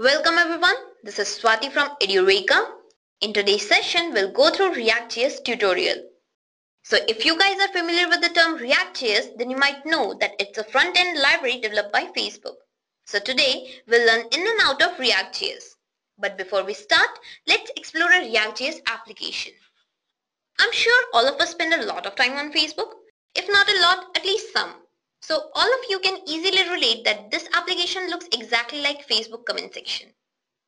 Welcome everyone, this is Swati from Edureka. In today's session, we'll go through ReactJS tutorial. So if you guys are familiar with the term ReactJS, then you might know that it's a front-end library developed by Facebook. So today, we'll learn in and out of ReactJS. But before we start, let's explore a ReactJS application. I'm sure all of us spend a lot of time on Facebook. If not a lot, at least some. So all of you can easily relate that this application looks exactly like Facebook comment section.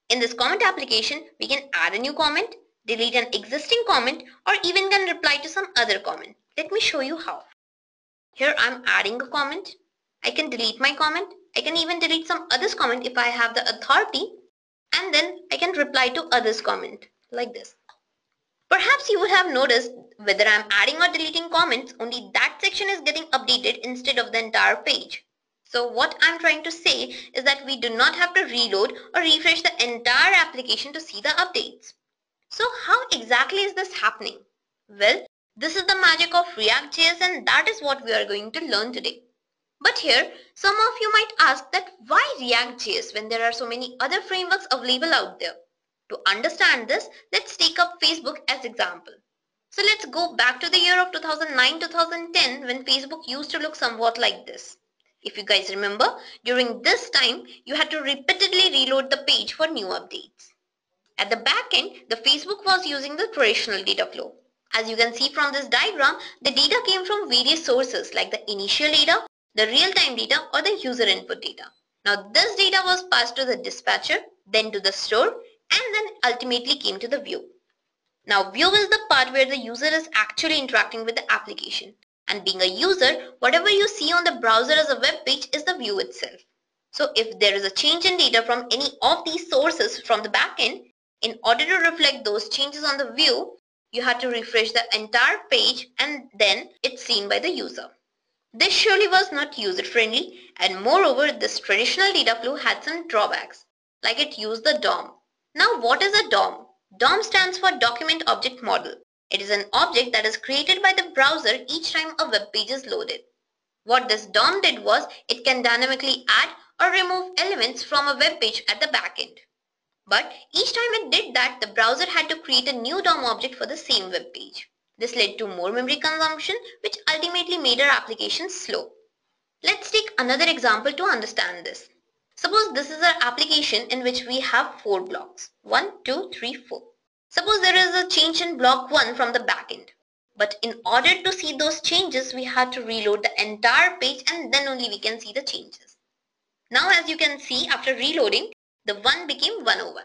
In this comment application, we can add a new comment, delete an existing comment, or even can reply to some other comment. Let me show you how. Here I'm adding a comment. I can delete my comment. I can even delete some others comment if I have the authority, and then I can reply to others comment like this. Perhaps you would have noticed whether I'm adding or deleting comments, only that section is getting updated instead of the entire page. So what I'm trying to say is that we do not have to reload or refresh the entire application to see the updates. So how exactly is this happening? Well, this is the magic of ReactJS, and that is what we are going to learn today. But here, some of you might ask that why ReactJS when there are so many other frameworks available out there? To understand this, let's take up Facebook as example. So let's go back to the year of 2009-2010 when Facebook used to look somewhat like this. If you guys remember, during this time, you had to repeatedly reload the page for new updates. At the back end, the Facebook was using the traditional data flow. As you can see from this diagram, the data came from various sources like the initial data, the real-time data, or the user input data. Now this data was passed to the dispatcher, then to the store, and then ultimately came to the view. Now view is the part where the user is actually interacting with the application. And being a user, whatever you see on the browser as a web page is the view itself. So if there is a change in data from any of these sources from the backend, in order to reflect those changes on the view, you have to refresh the entire page and then it's seen by the user. This surely was not user-friendly, and moreover this traditional data flow had some drawbacks, like it used the DOM. Now what is a DOM? DOM stands for Document Object Model. It is an object that is created by the browser each time a web page is loaded. What this DOM did was, it can dynamically add or remove elements from a web page at the back end. But each time it did that, the browser had to create a new DOM object for the same web page. This led to more memory consumption, which ultimately made our application slow. Let's take another example to understand this. Suppose this is our application in which we have 4 blocks. 1, 2, 3, 4. Suppose there is a change in block 1 from the backend. But in order to see those changes, we had to reload the entire page and then only we can see the changes. Now as you can see, after reloading, the 1 became 101.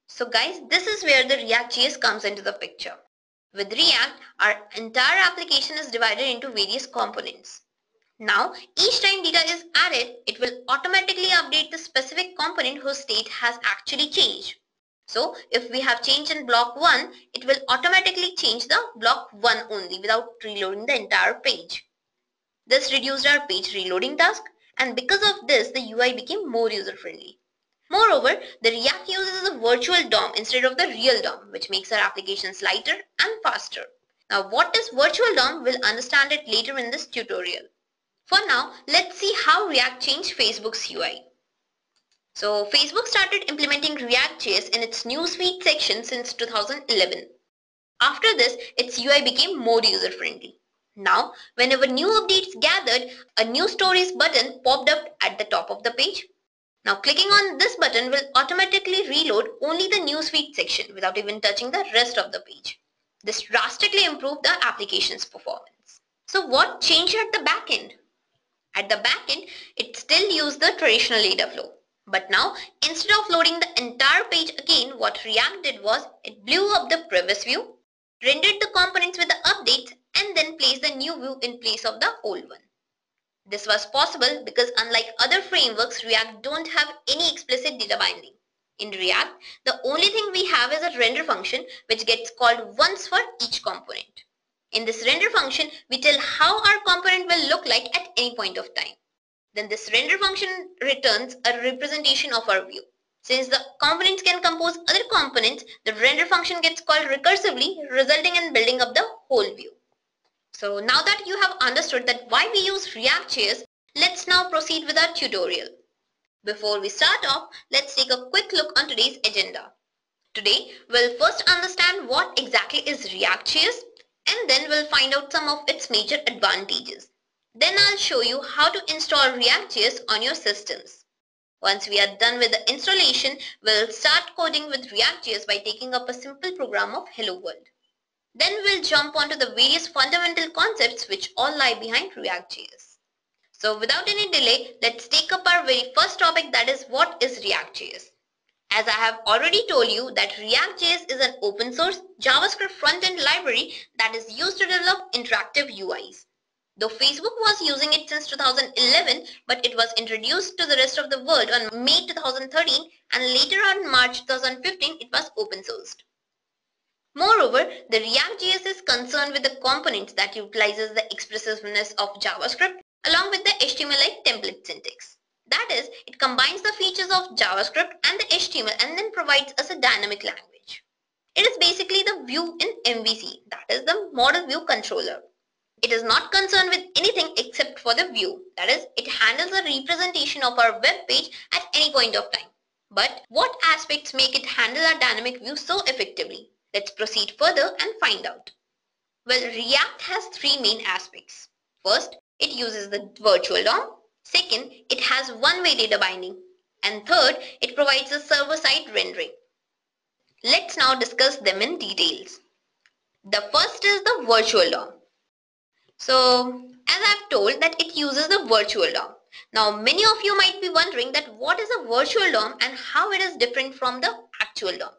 So guys, this is where the ReactJS comes into the picture. With React, our entire application is divided into various components. Now, each time data is added, it will automatically update the specific component whose state has actually changed. So, if we have change in block 1, it will automatically change the block 1 only without reloading the entire page. This reduced our page reloading task, and because of this, the UI became more user-friendly. Moreover, the React uses a virtual DOM instead of the real DOM, which makes our applications lighter and faster. Now, what is virtual DOM? We'll understand it later in this tutorial. For now, let's see how React changed Facebook's UI. So, Facebook started implementing ReactJS in its newsfeed section since 2011. After this, its UI became more user-friendly. Now, whenever new updates gathered, a new stories button popped up at the top of the page. Now clicking on this button will automatically reload only the newsfeed section without even touching the rest of the page. This drastically improved the application's performance. So what changed at the backend? At the backend, it still used the traditional data flow. But now, instead of loading the entire page again, what React did was, it blew up the previous view, rendered the components with the updates, and then placed the new view in place of the old one. This was possible because unlike other frameworks, React don't have any explicit data binding. In React, the only thing we have is a render function which gets called once for each component. In this render function, we tell how our component will look like at any point of time. Then this render function returns a representation of our view. Since the components can compose other components, the render function gets called recursively, resulting in building up the whole view. So now that you have understood that why we use ReactJS, let's now proceed with our tutorial. Before we start off, let's take a quick Today, we'll first understand what exactly is ReactJS, and then we'll find out some of its major advantages. Then I'll show you how to install ReactJS on your systems. Once we are done with the installation, we'll start coding with ReactJS by taking up a simple program of Hello World. Then we'll jump onto the various fundamental concepts which all lie behind ReactJS. So without any delay, let's take up our very first topic, that is, what is ReactJS. As I have already told you that ReactJS is an open source JavaScript front-end library that is used to develop interactive UIs. Though Facebook was using it since 2011, but it was introduced to the rest of the world on May 2013, and later on March 2015 it was open sourced. Moreover, the ReactJS is concerned with the components that utilizes the expressiveness of JavaScript along with the HTML-like template syntax. That is, it combines the features of JavaScript and the HTML and then provides us a dynamic language. It is basically the view in MVC, that is the model view controller. It is not concerned with anything except for the view, that is, it handles the representation of our web page at any point of time. But what aspects make it handle our dynamic view so effectively? Let's proceed further and find out. Well, React has three main aspects. First, it uses the virtual DOM. Second, it has one-way data binding. And third, it provides a server-side rendering. Let's now discuss them in details. The first is the virtual DOM. So, as I've told that it uses the virtual DOM. Now, many of you might be wondering that what is a virtual DOM and how it is different from the actual DOM.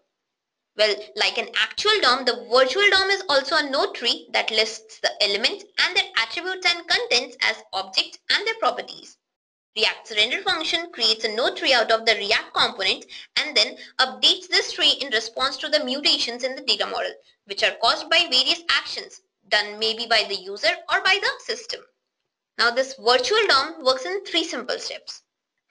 Well, like an actual DOM, the virtual DOM is also a node tree that lists the elements and their attributes and contents as objects and their properties. React's render function creates a node tree out of the React components and then updates this tree in response to the mutations in the data model, which are caused by various actions done maybe by the user or by the system. Now, this virtual DOM works in three simple steps.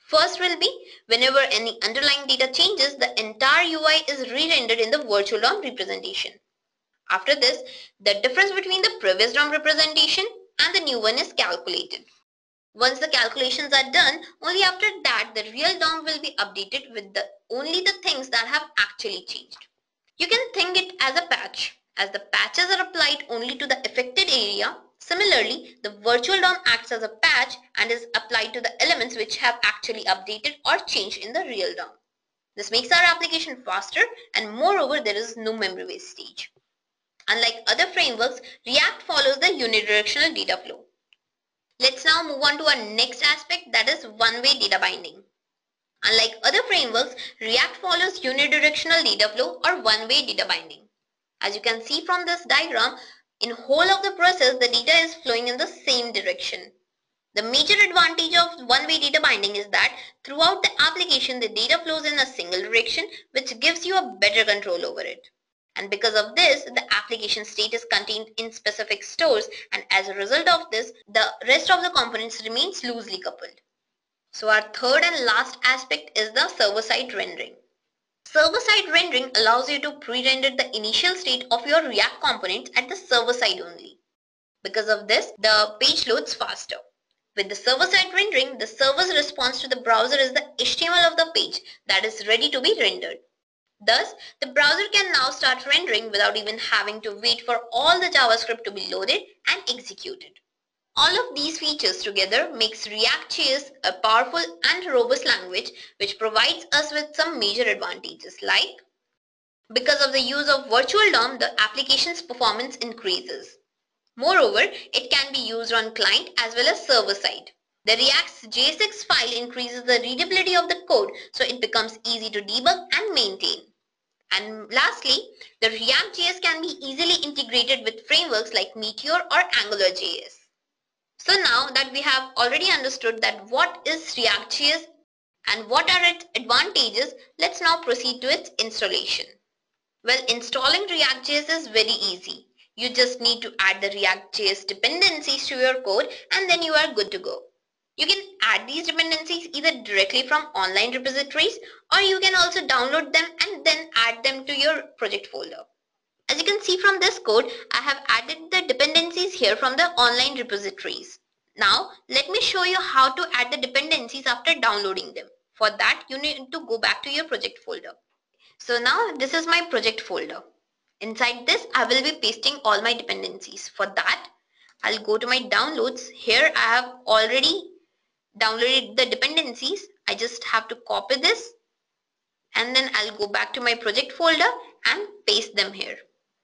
First will be whenever any underlying data changes, the entire UI is re-rendered in the virtual DOM representation. After this, the difference between the previous DOM representation and the new one is calculated. Once the calculations are done, only after that the real DOM will be updated with only the things that have actually changed. You can think it as a patch, as the patches are applied only to the affected area. Similarly, the virtual DOM acts as a patch and is applied to the elements which have actually updated or changed in the real DOM. This makes our application faster, and moreover there is no memory wastage. Unlike other frameworks, React follows the unidirectional data flow. Let's now move on to our next aspect, that is one-way data binding. Unlike other frameworks, React follows unidirectional data flow or one-way data binding. As you can see from this diagram, in whole of the process, the data is flowing in the same direction. The major advantage of one-way data binding is that throughout the application, the data flows in a single direction, which gives you a better control over it. And because of this, the application state is contained in specific stores, and as a result of this, the rest of the components remains loosely coupled. So our third and last aspect is the server-side rendering. Server-side rendering allows you to pre-render the initial state of your React components at the server side only. Because of this, the page loads faster. With the server-side rendering, the server's response to the browser is the HTML of the page that is ready to be rendered. Thus, the browser can now start rendering without even having to wait for all the JavaScript to be loaded and executed. All of these features together makes ReactJS a powerful and robust language which provides us with some major advantages, like because of the use of virtual DOM, the application's performance increases. Moreover, it can be used on client as well as server side. The React's JSX file increases the readability of the code, so it becomes easy to debug and maintain. And lastly, the ReactJS can be easily integrated with frameworks like Meteor or AngularJS. So now that we have already understood that what is ReactJS and what are its advantages, let's now proceed to its installation. Well, installing ReactJS is very easy. You just need to add the ReactJS dependencies to your code and then you are good to go. You can add these dependencies either directly from online repositories or you can also download them and then add them to your project folder. As you can see from this code, I have added the dependencies here from the online repositories. Now, let me show you how to add the dependencies after downloading them. For that, you need to go back to your project folder. So now this is my project folder. Inside this, I will be pasting all my dependencies. For that, I'll go to my downloads. Here I have already downloaded the dependencies. I just have to copy this and then I'll go back to my project folder and paste them here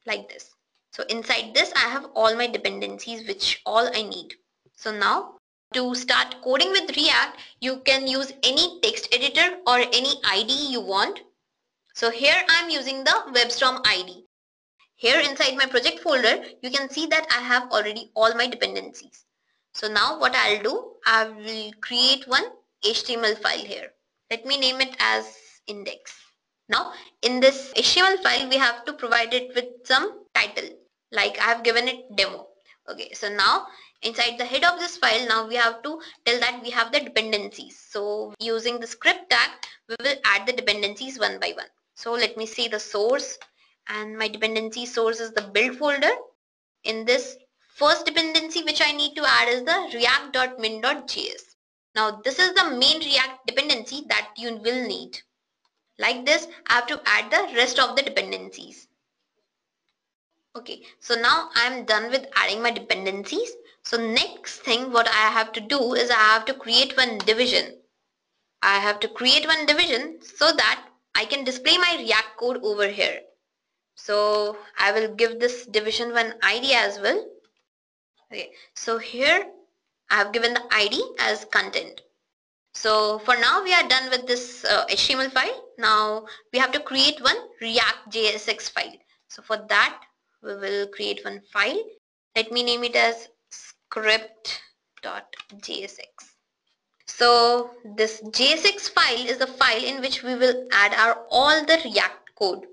like this. So inside this, I have all my dependencies, which all I need. So now to start coding with React, you can use any text editor or any IDE you want. So here I'm using the WebStorm IDE. Here inside my project folder, you can see that I have already all my dependencies. So now what I'll do, I will create one HTML file here. Let me name it as index. Now in this HTML file, we have to provide it with some title, like I have given it demo. Okay, so now inside the head of this file, now we have to tell that we have the dependencies. So using the script tag, we will add the dependencies one by one. So let me see the source, and my dependency source is the build folder. In this first dependency which I need to add is the react.min.js. Now this is the main React dependency that you will need. Like this, I have to add the rest of the dependencies. Okay, so now I'm done with adding my dependencies. So next thing what I have to do is I have to create one division. I have to create one division so that I can display my React code over here. So I will give this division one ID as well. Okay, so here I have given the ID as content. So for now we are done with this HTML file. Now we have to create one ReactJS file. So for that we will create one file. Let me name it as script.jsx. So this JSX file is the file in which we will add all the React code.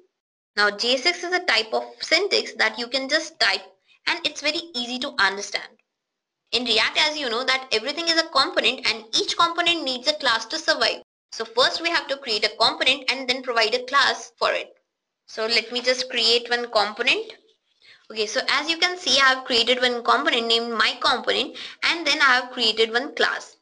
Now JSX is a type of syntax that you can just type and it's very easy to understand. In React, as you know, that everything is a component and each component needs a class to survive. So first we have to create a component and then provide a class for it. So let me just create one component. Okay, so as you can see, I have created one component named my component and then I have created one class.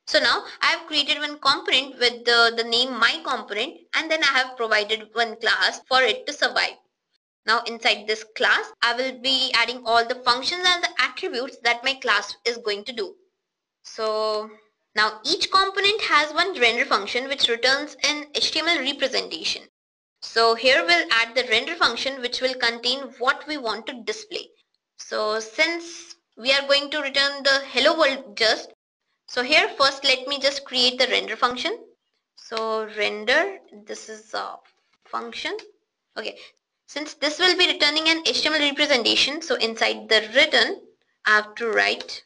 So now I have created one component with the name my component and then I have provided one class for it to survive. Now inside this class, I will be adding all the functions and the attributes that my class is going to do. So now each component has one render function which returns an HTML representation. So here we'll add the render function which will contain what we want to display. So since we are going to return the hello world just, so here first let me just create the render function. So render, this is a function. Okay, since this will be returning an HTML representation, so inside the return I have to write,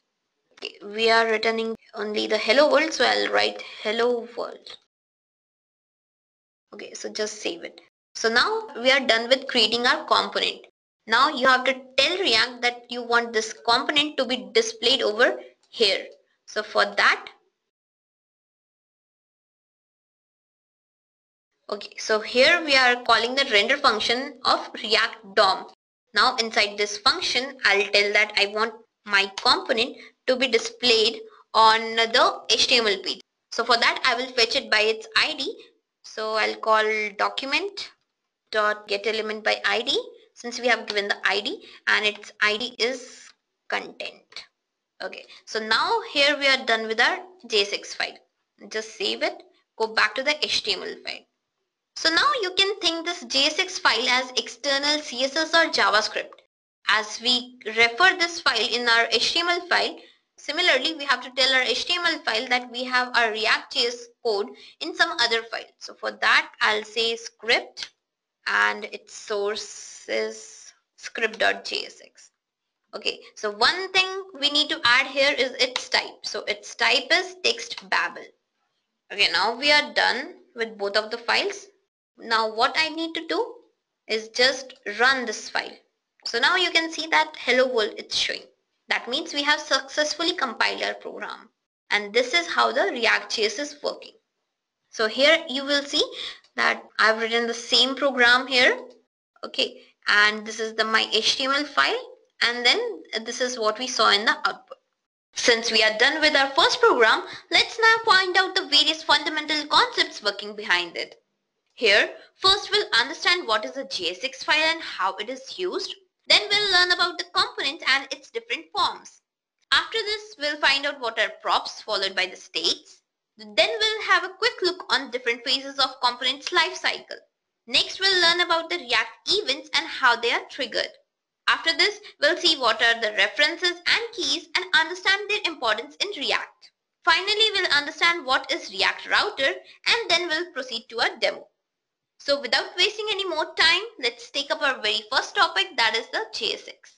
okay, we are returning only the hello world, so I'll write hello world. Okay, so just save it. So now we are done with creating our component. Now you have to tell React that you want this component to be displayed over here. So for that, okay, so here we are calling the render function of React DOM. Now inside this function, I'll tell that I want my component to be displayed on the HTML page. So for that, I will fetch it by its ID. So I'll call document.getElement by ID since we have given the ID and its ID is content. Okay, so now here we are done with our JSX file. Just save it, go back to the HTML file. So now you can think this JSX file as external CSS or JavaScript. As we refer this file in our HTML file, similarly we have to tell our HTML file that we have our ReactJS code in some other file. So for that I'll say script and its source is script.jsx. Okay, so one thing we need to add here is its type. So its type is text babel. Okay, now we are done with both of the files. Now what I need to do is just run this file. So now you can see that hello world it's showing. That means we have successfully compiled our program. And this is how the ReactJS is working. So here you will see that I've written the same program here. Okay, and this is my HTML file and then this is what we saw in the output. Since we are done with our first program, let's now find out the various fundamental concepts working behind it. Here, first we'll understand what is a JSX file and how it is used. Then we'll learn about the components and its different forms. After this, we'll find out what are props followed by the states. Then we'll have a quick look on different phases of components lifecycle. Next, we'll learn about the React events and how they are triggered. After this, we'll see what are the references and keys and understand their importance in React. Finally, we'll understand what is React Router and then we'll proceed to a demo. So without wasting any more time, let's take up our very first topic, that is the JSX.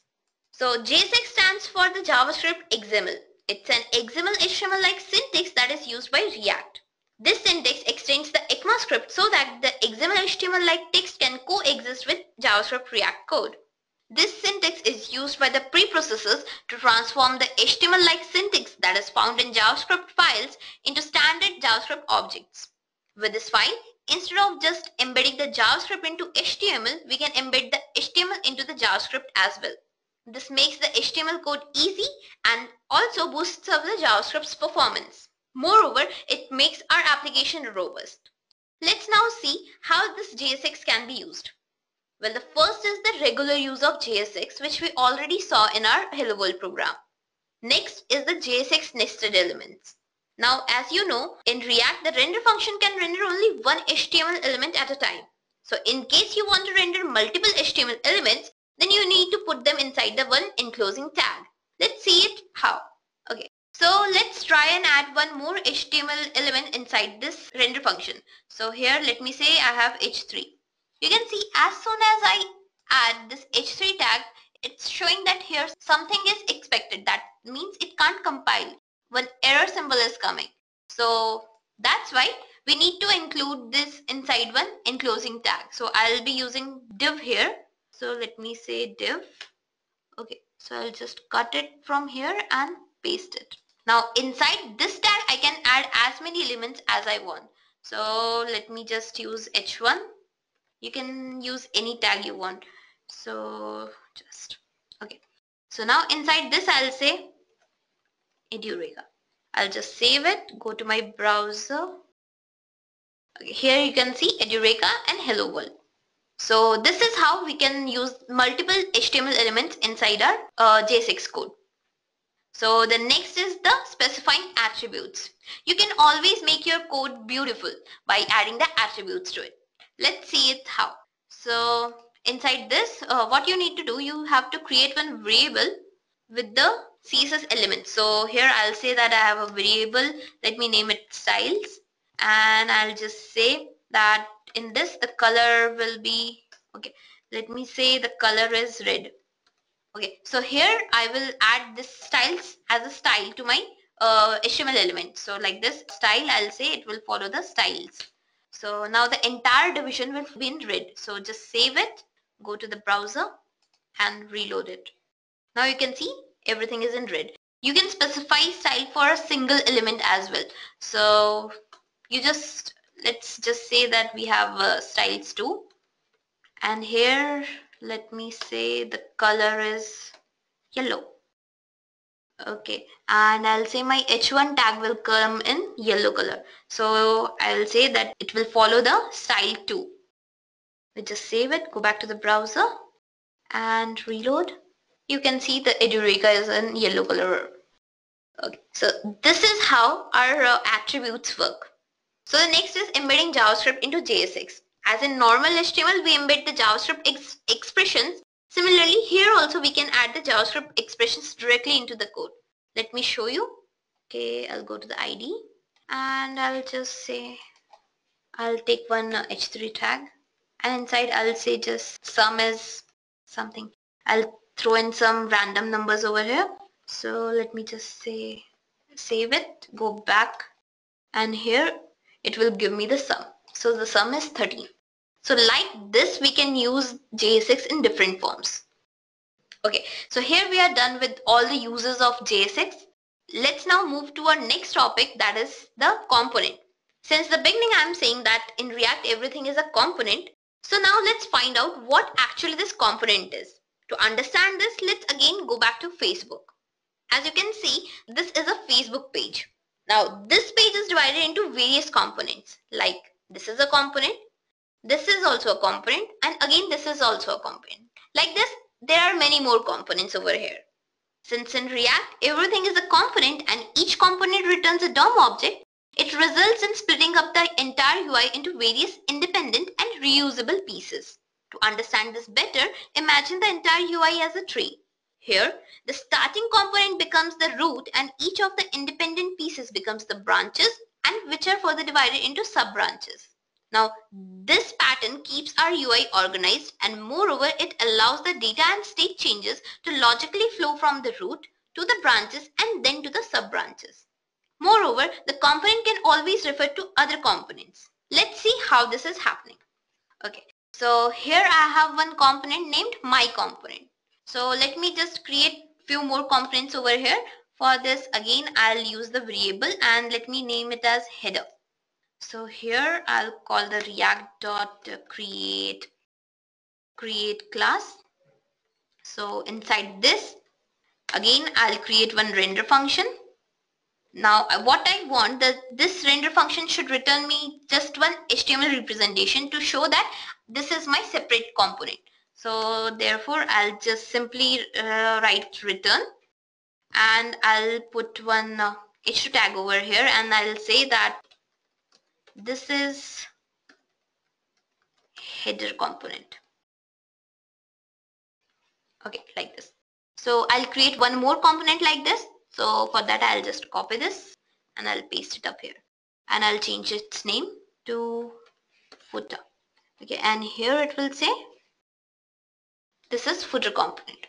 So JSX stands for the JavaScript XML. It's an XML HTML-like syntax that is used by React. This syntax extends the ECMAScript so that the XML HTML-like text can coexist with JavaScript React code. This syntax is used by the preprocessors to transform the HTML-like syntax that is found in JavaScript files into standard JavaScript objects. With this file, instead of just embedding the JavaScript into HTML, we can embed the HTML into the JavaScript as well. This makes the HTML code easy and also boosts up the JavaScript's performance. Moreover, it makes our application robust. Let's now see how this JSX can be used. Well, the first is the regular use of JSX, which we already saw in our Hello World program. Next is the JSX nested elements. Now, as you know, in React, the render function can render only one HTML element at a time. So in case you want to render multiple HTML elements, then you need to put them inside the one enclosing tag. Let's see it how. Okay, so let's try and add one more HTML element inside this render function. So here, let me say I have h3. You can see as soon as I add this h3 tag, it's showing that here something is expected. That means it can't compile when error symbol is coming. So that's why we need to include this inside one enclosing tag. So I'll be using div here. So let me say div. Okay, so I'll just cut it from here and paste it. Now inside this tag I can add as many elements as I want. So let me just use h1. You can use any tag you want. So just okay. So now inside this I'll say Edureka. I'll just save it, go to my browser. Okay, here you can see Edureka and Hello World. So this is how we can use multiple HTML elements inside our JSX code. So the next is the specifying attributes. You can always make your code beautiful by adding the attributes to it. Let's see it how. So inside this, what you need to do, you have to create one variable with the CSS element. So here I'll say that I have a variable, let me name it styles, and I'll just say that in this the color will be, okay, let me say the color is red. Okay, so here I will add this styles as a style to my HTML element. So like this style, I'll say it will follow the styles. So now the entire division will be in red. So just save it, go to the browser and reload it. Now you can see everything is in red. You can specify style for a single element as well. So you just, let's just say that we have styles too. And here, let me say the color is yellow. Okay, and I'll say my h1 tag will come in yellow color. So I'll say that it will follow the style too. We just save it, go back to the browser and reload. You can see the Edureka is in yellow color. Okay, so this is how our attributes work. So the next is embedding JavaScript into JSX. As in normal HTML, we embed the JavaScript expressions. Similarly, here also we can add the JavaScript expressions directly into the code. Let me show you. Okay, I'll go to the ID and I'll just say, I'll take one h3 tag and inside I'll say just sum is something. I'll throw in some random numbers over here. So let me just say, save it, go back, and here it will give me the sum. So the sum is 13. So like this, we can use JSX in different forms. Okay, so here we are done with all the uses of JSX. Let's now move to our next topic, that is the component. Since the beginning I'm saying that in React everything is a component. So now let's find out what actually this component is. To understand this, let's again go back to Facebook. As you can see, this is a Facebook page. Now this page is divided into various components. Like this is a component, This is also a component, and again this is also a component. Like this, there are many more components over here. Since in React, everything is a component and each component returns a DOM object, it results in splitting up the entire UI into various independent and reusable pieces. To understand this better, imagine the entire UI as a tree. Here, the starting component becomes the root and each of the independent pieces becomes the branches, and which are further divided into sub-branches. Now, this pattern keeps our UI organized, and moreover, it allows the data and state changes to logically flow from the root to the branches and then to the sub-branches. Moreover, the component can always refer to other components. Let's see how this is happening. Okay, so here I have one component named my component. So let me just create few more components over here. For this, again, I'll use the variable and let me name it as header. So here I'll call the react.create class. So inside this, again, I'll create one render function. Now what I want, that this render function should return me just one HTML representation to show that this is my separate component. So therefore I'll just simply write return, and I'll put one h2 tag over here, and I'll say that this is header component. Okay, like this. So I'll create one more component like this. So for that I'll just copy this and I'll paste it up here, and I'll change its name to footer. Okay, and here it will say this is footer component.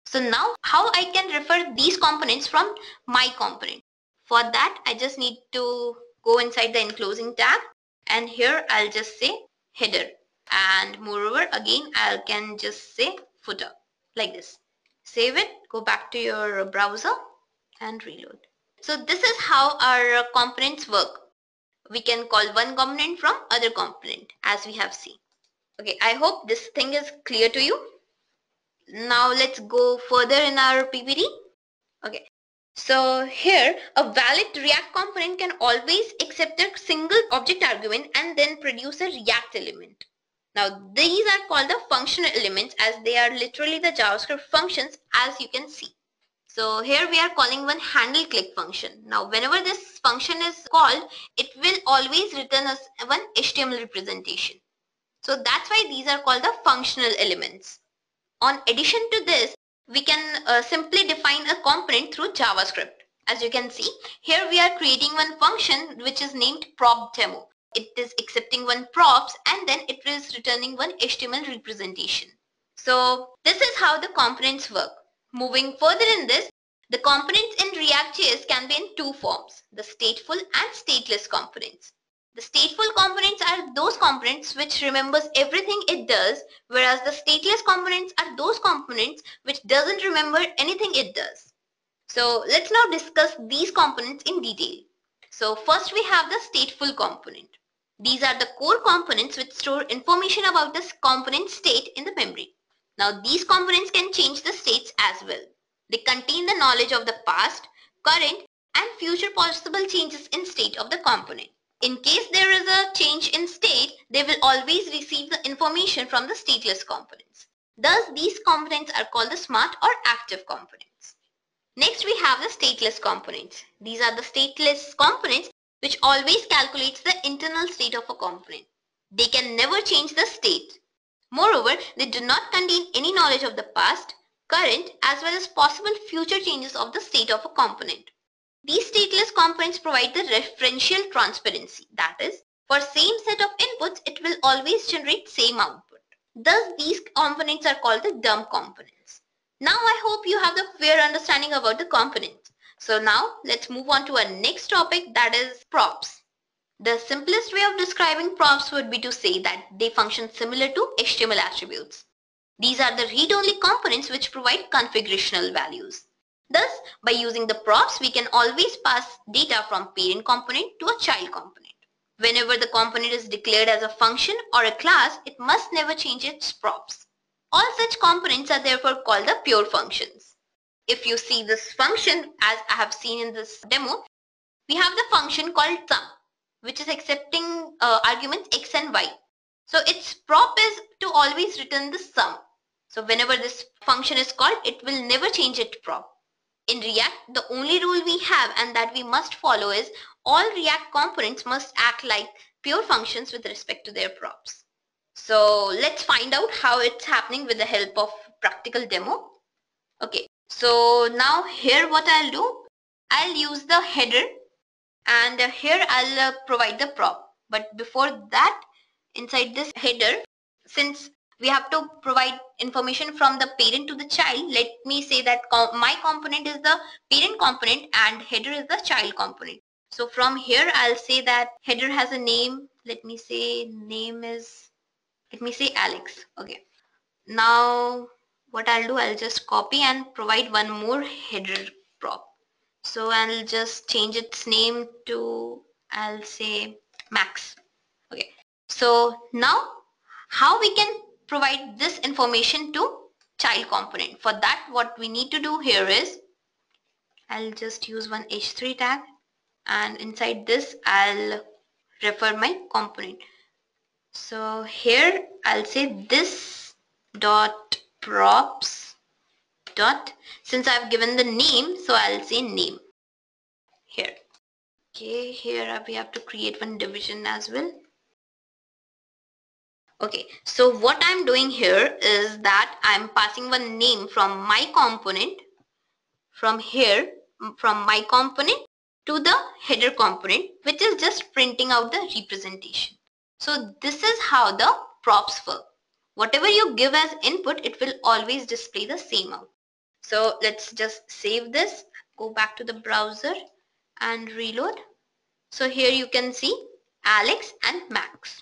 So now how I can refer these components from my component? For that I just need to go inside the enclosing tag, and here I'll just say header, and moreover again I can just say footer like this. Save it, go back to your browser and reload. So this is how our components work. We can call one component from other component as we have seen. Okay, I hope this thing is clear to you. Now let's go further in our PPT. Okay, so here a valid React component can always accept a single object argument and then produce a React element. Now these are called the functional elements, as they are literally the JavaScript functions, as you can see. So here we are calling one handle click function. Now whenever this function is called, it will always return us one HTML representation. So that's why these are called the functional elements. On addition to this, we can simply define a component through JavaScript. As you can see, here we are creating one function which is named prop demo. It is accepting one props and then it is returning one HTML representation. So this is how the components work. Moving further in this, the components in ReactJS can be in two forms, the stateful and stateless components. The stateful components are those components which remembers everything it does, whereas the stateless components are those components which doesn't remember anything it does. So let's now discuss these components in detail. So first we have the stateful component. These are the core components which store information about this component state in the memory. Now these components can change the states as well. They contain the knowledge of the past, current and future possible changes in state of the component. In case there is a change in state, they will always receive the information from the stateless components. Thus, these components are called the smart or active components. Next, we have the stateless components. These are the stateless components which always calculates the internal state of a component. They can never change the state. Moreover, they do not contain any knowledge of the past, current, as well as possible future changes of the state of a component. These stateless components provide the referential transparency. That is, for same set of inputs, it will always generate same output. Thus, these components are called the dumb components. Now, I hope you have the fair understanding about the components. So now, let's move on to our next topic, that is props. The simplest way of describing props would be to say that they function similar to HTML attributes. These are the read-only components which provide configurational values. Thus, by using the props, we can always pass data from parent component to a child component. Whenever the component is declared as a function or a class, it must never change its props. All such components are therefore called the pure functions. If you see this function, as I have seen in this demo, we have the function called sum, which is accepting arguments x and y. So its prop is to always return the sum. So whenever this function is called, it will never change its prop. In React, the only rule we have and that we must follow is all React components must act like pure functions with respect to their props. So let's find out how it's happening with the help of practical demo. Okay, so now here what I'll do, I'll use the header and here I'll provide the prop. But before that, inside this header, since we have to provide information from the parent to the child, let me say that my component is the parent component and header is the child component. So from here I'll say that header has a name. Let me say Alex. Okay. Now what I'll do, I'll just copy and provide one more header prop. So I'll just change its name to, I'll say Max. Okay. So now how we can provide this information to child component? For that, what we need to do here is, I'll just use one h3 tag and inside this I'll refer my component. So here I'll say this dot props dot, since I've given the name, so I'll say name here. Okay, here we have to create one division as well. Okay, so what I'm doing here is that I'm passing one name from my component, from here, from my component to the header component, which is just printing out the representation. So this is how the props work. Whatever you give as input, it will always display the same out. So let's just save this, go back to the browser and reload. So here you can see Alex and Max.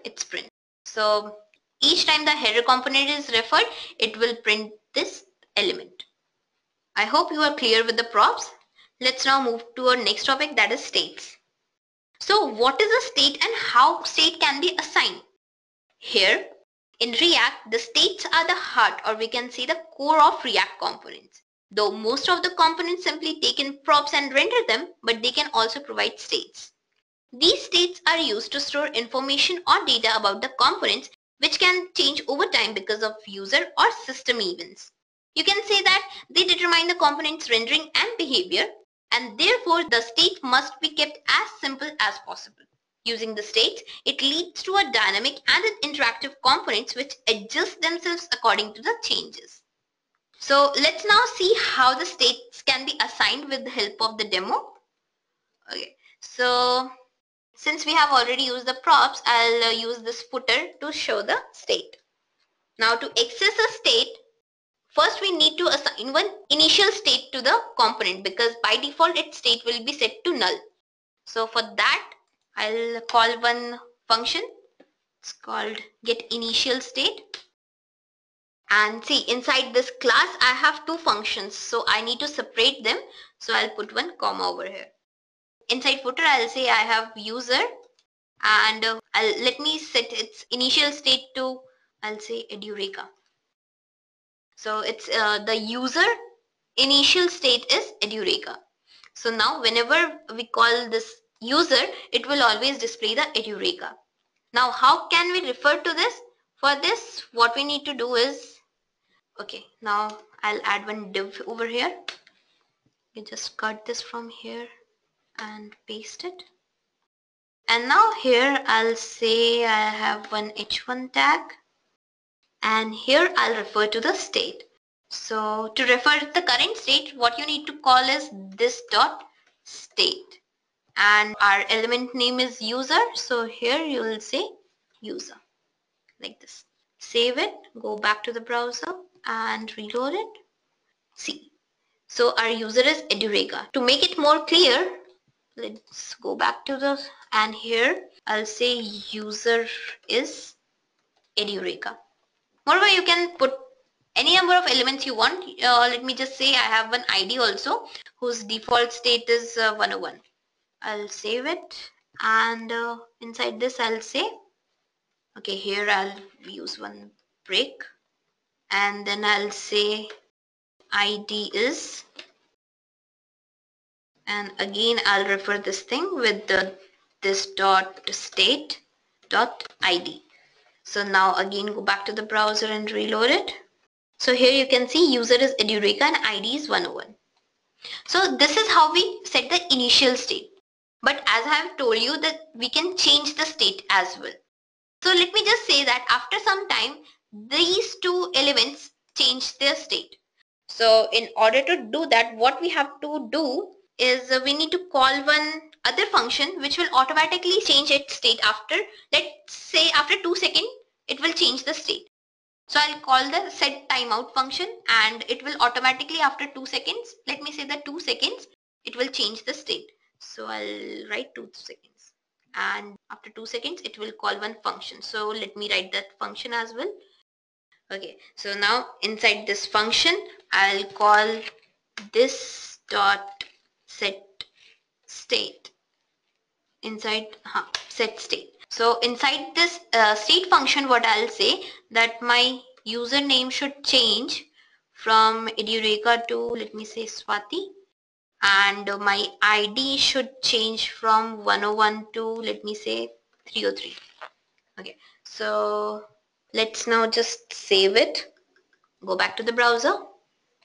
It's print. So each time the header component is referred, it will print this element. I hope you are clear with the props. Let's now move to our next topic, that is states. So what is a state and how state can be assigned? Here in React, the states are the heart, or we can say the core of React components. Though most of the components simply take in props and render them, but they can also provide states. These states are used to store information or data about the components, which can change over time because of user or system events. You can say that they determine the component's rendering and behavior, and therefore the state must be kept as simple as possible. Using the states, it leads to a dynamic and an interactive components which adjust themselves according to the changes. So let's now see how the states can be assigned with the help of the demo. Okay, so since we have already used the props, I'll use this footer to show the state. Now to access a state, first we need to assign one initial state to the component because by default its state will be set to null. So for that, I'll call one function. It's called getInitialState. And see, inside this class I have two functions, so I need to separate them. So I'll put one comma over here. Inside footer, I'll say I have user, and let me set its initial state to, I'll say Edureka. So it's the user initial state is Edureka. So now whenever we call this user, it will always display the Edureka. Now how can we refer to this? For this, what we need to do is, okay, now I'll add one div over here. You just cut this from here and paste it. And now here I'll say I have one h1 tag, and here I'll refer to the state. So to refer to the current state, what you need to call is this dot state, and our element name is user, so here you will say user, like this. Save it, go back to the browser and reload it. See, so our user is Edureka. To make it more clear, let's go back to the, and here I'll say user is Edureka. Moreover, you can put any number of elements you want. Let me just say I have one ID also whose default state is 101. I'll save it, and inside this I'll say, okay, here I'll use one break, and then I'll say ID is, and again I'll refer this thing with the this dot state dot ID. So now again go back to the browser and reload it. So here you can see user is Edureka and ID is 101. So this is how we set the initial state. But as I have told you that we can change the state as well. So let me just say that after some time, these two elements change their state. So in order to do that, what we have to do is we need to call one other function which will automatically change its state after, let's say after 2 seconds, it will change the state. So I'll call the set timeout function and it will automatically after 2 seconds, let me say that 2 seconds, it will change the state. So I'll write 2 seconds and after 2 seconds it will call one function. So let me write that function as well. Okay, so now inside this function I'll call this dot set state inside set state. So inside this state function, what I'll say that my username should change from Edureka to, let me say, Swati, and my ID should change from 101 to, let me say, 303. Okay, so let's now just save it, go back to the browser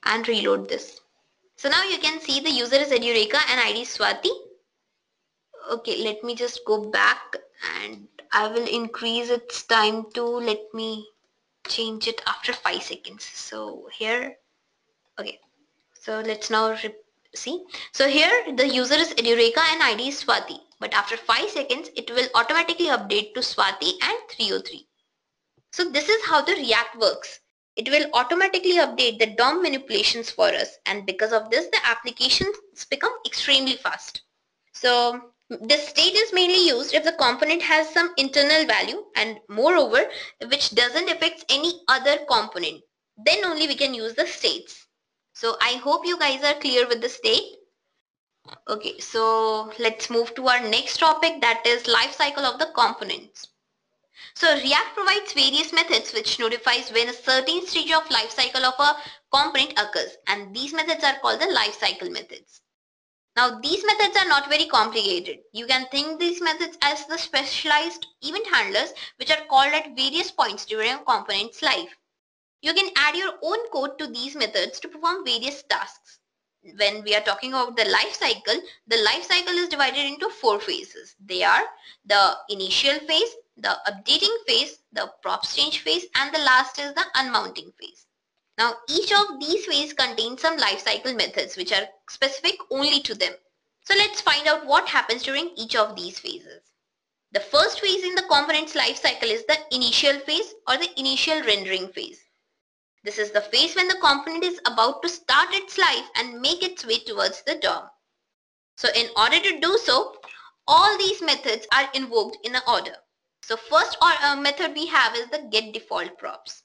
and reload this. So now you can see the user is Edureka and ID is Swati. Okay, let me just go back and I will increase its time to, let me change it after 5 seconds. So here, okay, so let's now see. So here the user is Edureka and ID is Swati, but after 5 seconds it will automatically update to Swati and 303. So this is how the React works. It will automatically update the DOM manipulations for us, and because of this the applications become extremely fast. So this state is mainly used if the component has some internal value and moreover which doesn't affect any other component. Then only we can use the states. So I hope you guys are clear with the state. Okay, so let's move to our next topic, that is life cycle of the components. So React provides various methods which notifies when a certain stage of life cycle of a component occurs, and these methods are called the life cycle methods. Now these methods are not very complicated. You can think these methods as the specialized event handlers which are called at various points during a component's life. You can add your own code to these methods to perform various tasks. When we are talking about the life cycle is divided into 4 phases. They are the initial phase, the updating phase, the props change phase, and the last is the unmounting phase. Now each of these phases contains some lifecycle methods which are specific only to them. So let's find out what happens during each of these phases. The first phase in the component's lifecycle is the initial phase or the initial rendering phase. This is the phase when the component is about to start its life and make its way towards the DOM. So in order to do so, all these methods are invoked in an order. So first method we have is the getDefaultProps.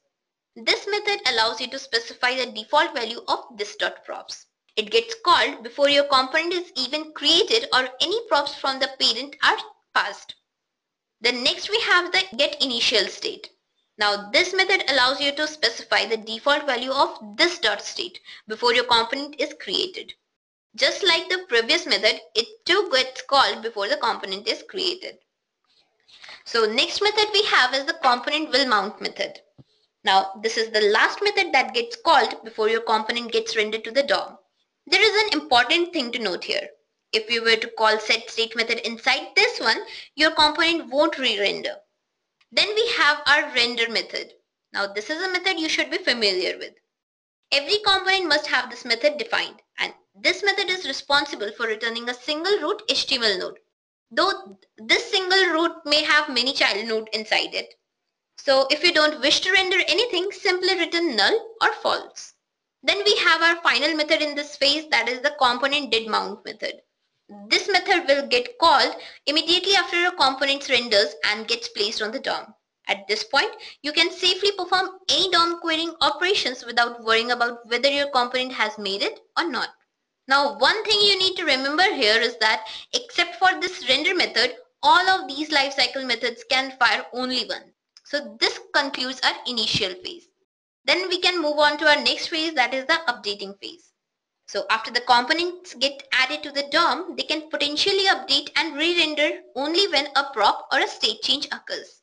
This method allows you to specify the default value of this.props. It gets called before your component is even created or any props from the parent are passed. Then next we have the getInitialState. Now this method allows you to specify the default value of this.state before your component is created. Just like the previous method, it too gets called before the component is created. So next method we have is the componentWillMount method. Now this is the last method that gets called before your component gets rendered to the DOM. There is an important thing to note here. If you were to call setState method inside this one, your component won't re-render. Then we have our render method. Now this is a method you should be familiar with. Every component must have this method defined, and this method is responsible for returning a single root HTML node. Though this single root may have many child nodes inside it. So if you don't wish to render anything, simply return null or false. Then we have our final method in this phase, that is the componentDidMount method. This method will get called immediately after your component's renders and gets placed on the DOM. At this point, you can safely perform any DOM querying operations without worrying about whether your component has made it or not. Now one thing you need to remember here is that except for this render method, all of these lifecycle methods can fire only once. So this concludes our initial phase. Then we can move on to our next phase, that is the updating phase. So after the components get added to the DOM, they can potentially update and re-render only when a prop or a state change occurs.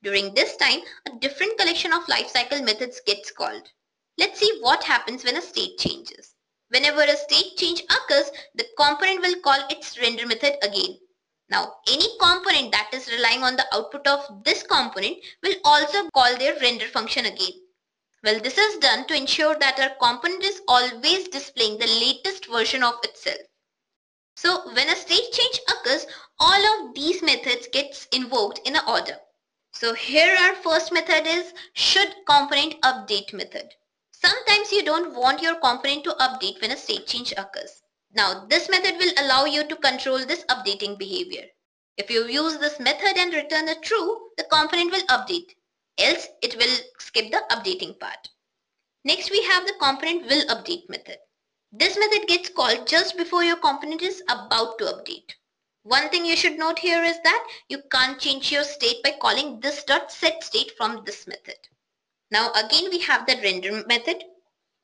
During this time, a different collection of lifecycle methods gets called. Let's see what happens when a state changes. Whenever a state change occurs, the component will call its render method again. Now, any component that is relying on the output of this component will also call their render function again. Well, this is done to ensure that our component is always displaying the latest version of itself. So when a state change occurs, all of these methods gets invoked in an order. So here our first method is should component update method. Sometimes you don't want your component to update when a state change occurs. Now this method will allow you to control this updating behavior. If you use this method and return a true, the component will update. Else it will skip the updating part. Next we have the component will update method. This method gets called just before your component is about to update. One thing you should note here is that you can't change your state by calling this.setState from this method. Now again we have the render method.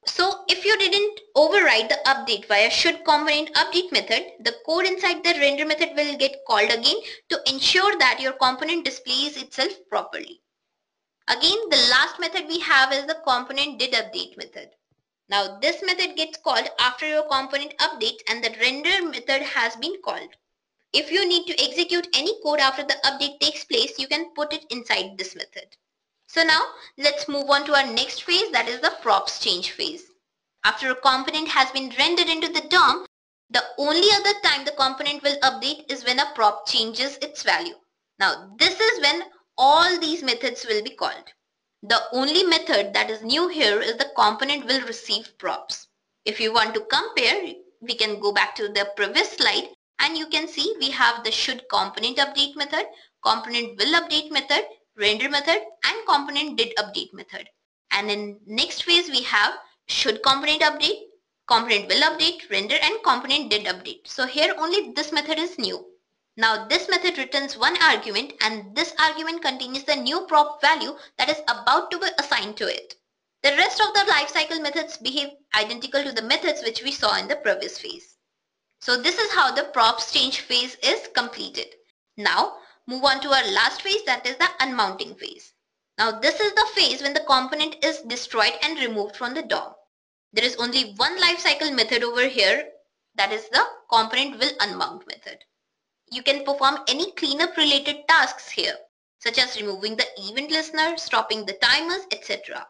So if you didn't override the update via should component update method, the code inside the render method will get called again to ensure that your component displays itself properly. Again, the last method we have is the component did update method. Now this method gets called after your component updates and the render method has been called. If you need to execute any code after the update takes place, you can put it inside this method. So now let's move on to our next phase, that is the props change phase. After a component has been rendered into the DOM, the only other time the component will update is when a prop changes its value. Now this is when all these methods will be called. The only method that is new here is the component will receive props. If you want to compare, we can go back to the previous slide and you can see we have the should component update method, component will update method, render method and component did update method. And in next phase we have should component update, component will update, render and component did update. So here only this method is new. Now this method returns one argument and this argument contains the new prop value that is about to be assigned to it. The rest of the lifecycle methods behave identical to the methods which we saw in the previous phase. So this is how the props change phase is completed. Now move on to our last phase, that is the unmounting phase. Now this is the phase when the component is destroyed and removed from the DOM. There is only one lifecycle method over here, that is the component will unmount method. You can perform any cleanup related tasks here, such as removing the event listener, stopping the timers, etc.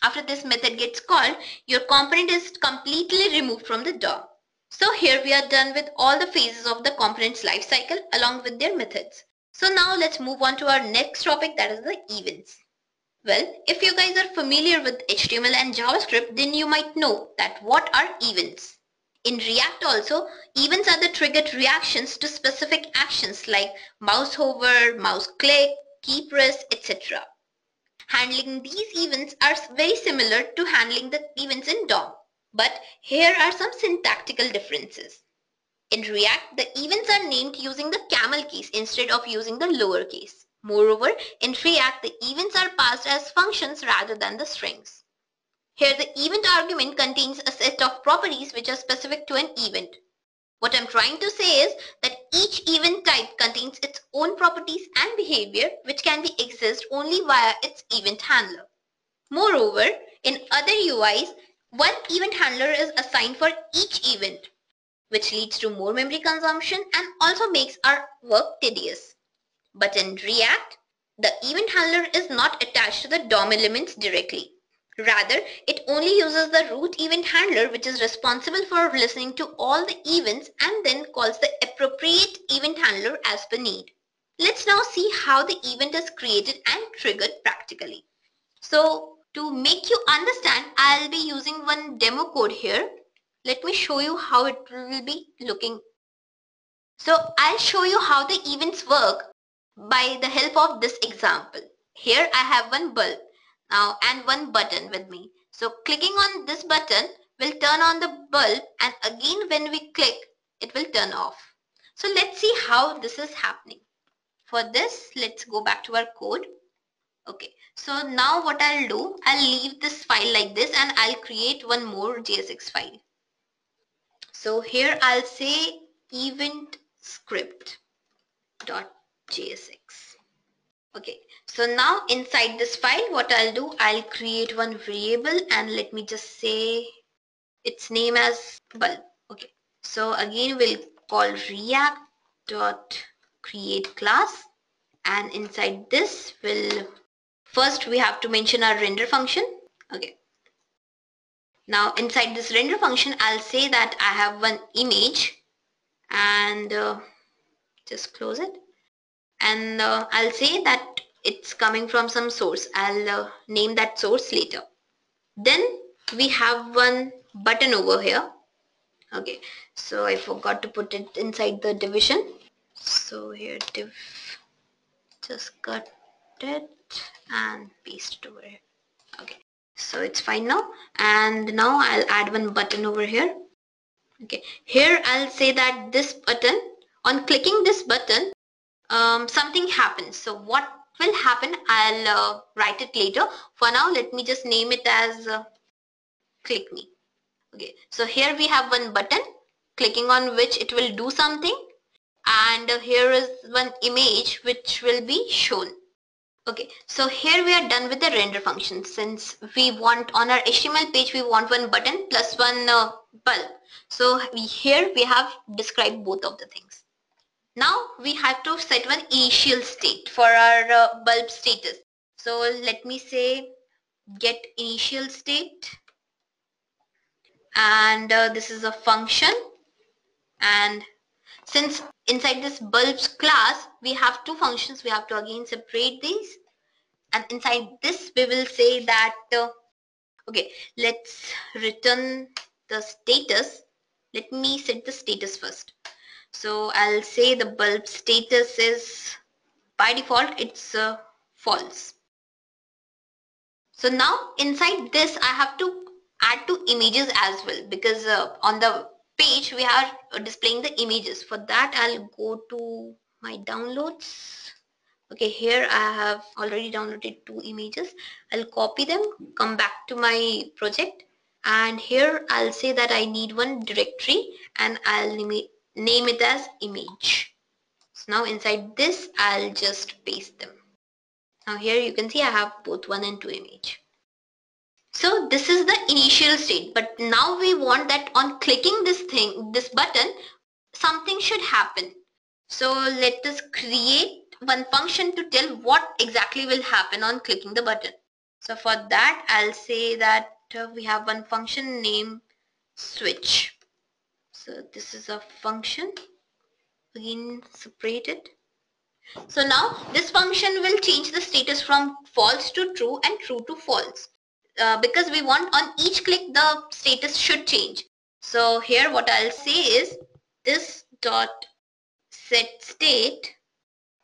After this method gets called, your component is completely removed from the DOM. So here we are done with all the phases of the component's lifecycle along with their methods. So now let's move on to our next topic, that is the events. Well, if you guys are familiar with HTML and JavaScript, then you might know that what are events. In React also, events are the triggered reactions to specific actions like mouse hover, mouse click, key press, etc. Handling these events are very similar to handling the events in DOM. But here are some syntactical differences. In React, the events are named using the camel case instead of using the lowercase. Moreover, in React, the events are passed as functions rather than the strings. Here the event argument contains a set of properties which are specific to an event. What I'm trying to say is that each event type contains its own properties and behavior which can be accessed only via its event handler. Moreover, in other UIs, one event handler is assigned for each event, which leads to more memory consumption and also makes our work tedious. But in React, the event handler is not attached to the DOM elements directly. Rather, it only uses the root event handler which is responsible for listening to all the events and then calls the appropriate event handler as per need. Let's now see how the event is created and triggered practically. So to make you understand, I'll be using one demo code here. Let me show you how it will be looking. So I'll show you how the events work by the help of this example. Here I have one bulb now and one button with me. So clicking on this button will turn on the bulb and again when we click it will turn off. So let's see how this is happening. For this, let's go back to our code. Okay, so now what I'll do, I'll leave this file like this and I'll create one more JSX file. So here I'll say event script.jsx. Okay, so now inside this file, what I'll do, I'll create one variable and let me just say its name as bulb. Okay, so again we'll call react dot create class, and inside this will first we have to mention our render function. Okay, now inside this render function I'll say that I have one image and just close it, and I'll say that it's coming from some source. I'll name that source later. Then we have one button over here. Okay, so I forgot to put it inside the division. So here div, just cut it and paste it over here. Okay, so it's fine now. And now I'll add one button over here. Okay, here I'll say that this button, on clicking this button, something happens. So what will happen, I'll write it later. For now, let me just name it as click me. Okay, so here we have one button, clicking on which it will do something, and here is one image which will be shown. Okay, so here we are done with the render function. Since we want on our HTML page, we want one button plus one bulb. So here we have described both of the things. Now we have to set one initial state for our bulb status. So let me say get initial state, and this is a function, and since inside this bulbs class we have two functions, we have to again separate these, and inside this we will say that okay, let's return the status. Let me set the status first. So I'll say the bulb status is, by default it's false. So now inside this I have to add two images as well, because on the page we are displaying the images. For that I'll go to my downloads. Okay, here I have already downloaded two images. I'll copy them, come back to my project, and here I'll say that I need one directory and I'll name it as image. So now inside this I'll just paste them. Now here you can see I have both 1 and 2 image. So this is the initial state, but now we want that on clicking this button, something should happen. So let us create one function to tell what exactly will happen on clicking the button. So for that I'll say that we have one function named switch. So this is a function, again separate it. So now this function will change the status from false to true and true to false. Because we want on each click the status should change. So here what I'll say is this dot set state.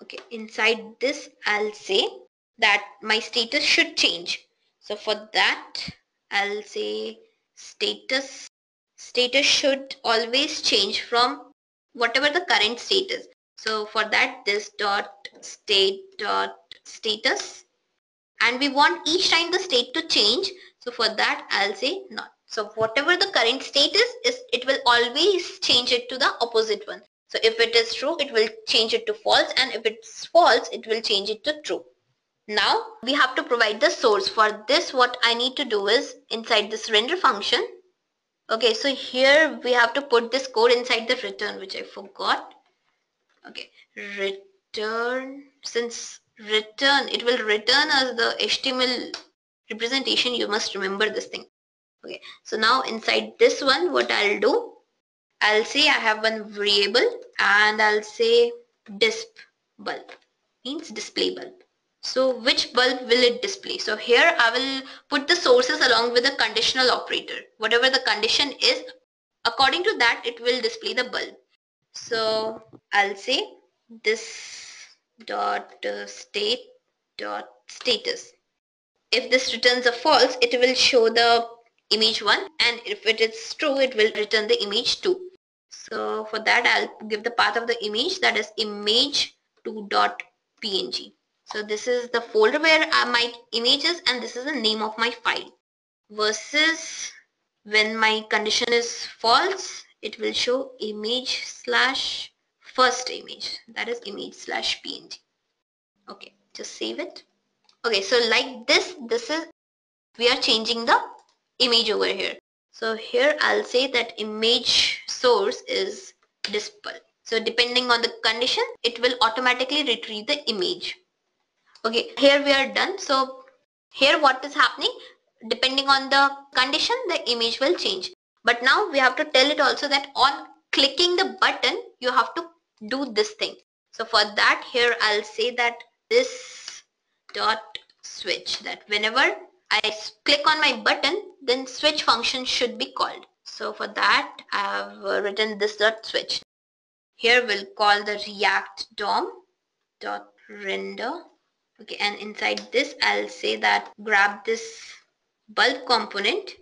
Okay, inside this I'll say that my status should change. So for that I'll say status should always change from whatever the current state is. So for that, this dot state dot status, and we want each time the state to change. So for that I'll say not. So whatever the current state is it will always change it to the opposite one. So if it is true, it will change it to false, and if it's false, it will change it to true. Now we have to provide the source. For this, what I need to do is inside this render function. Okay, so here we have to put this code inside the return, which I forgot. Okay, return, since return, it will return as the HTML representation, you must remember this thing. Okay, so now inside this one, what I'll do, I'll say I have one variable and I'll say disp bulb, means display bulb. So which bulb will it display? So here I will put the sources along with a conditional operator. Whatever the condition is, according to that it will display the bulb. So I'll say this dot state dot status. If this returns a false, it will show the image 1, and if it is true, it will return the image 2. So for that I'll give the path of the image, that is image2.png. So this is the folder where my image is, and this is the name of my file. Versus when my condition is false, it will show image slash first image, that is image slash png. Okay, Just save it. Okay, so like this is, we are changing the image over here. So here I'll say that image source is display. So depending on the condition, it will automatically retrieve the image. Okay, here we are done. So here what is happening, depending on the condition, the image will change. But now we have to tell it also that on clicking the button, you have to do this thing. So for that, here I'll say that this dot switch, that whenever I click on my button, then switch function should be called. So for that, I have written this dot switch. Here we'll call the React DOM dot render. Okay, and inside this I'll say that grab this bulb component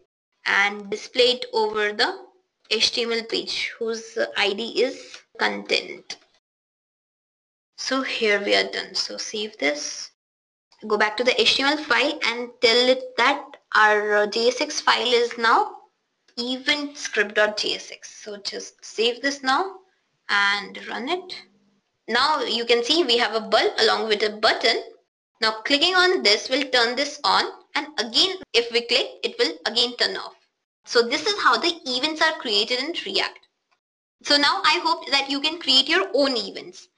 and display it over the HTML page whose ID is content. So here we are done. So save this, go back to the HTML file and tell it that our JSX file is now eventscript.jsx. So just save this now and run it. Now you can see we have a bulb along with a button. Now clicking on this will turn this on, and again if we click, it will again turn off. So this is how the events are created in React. So now I hope that you can create your own events.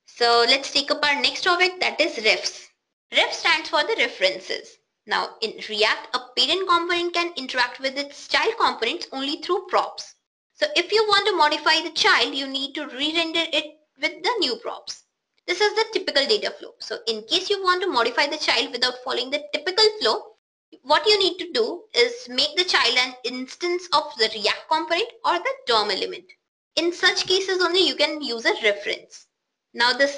So let's take up our next topic, that is refs. Ref stands for the references. Now in React, a parent component can interact with its child components only through props. So if you want to modify the child, you need to re-render it with the new props. This is the typical data flow. So in case you want to modify the child without following the typical flow, what you need to do is make the child an instance of the React component or the DOM element. In such cases only you can use a reference. Now the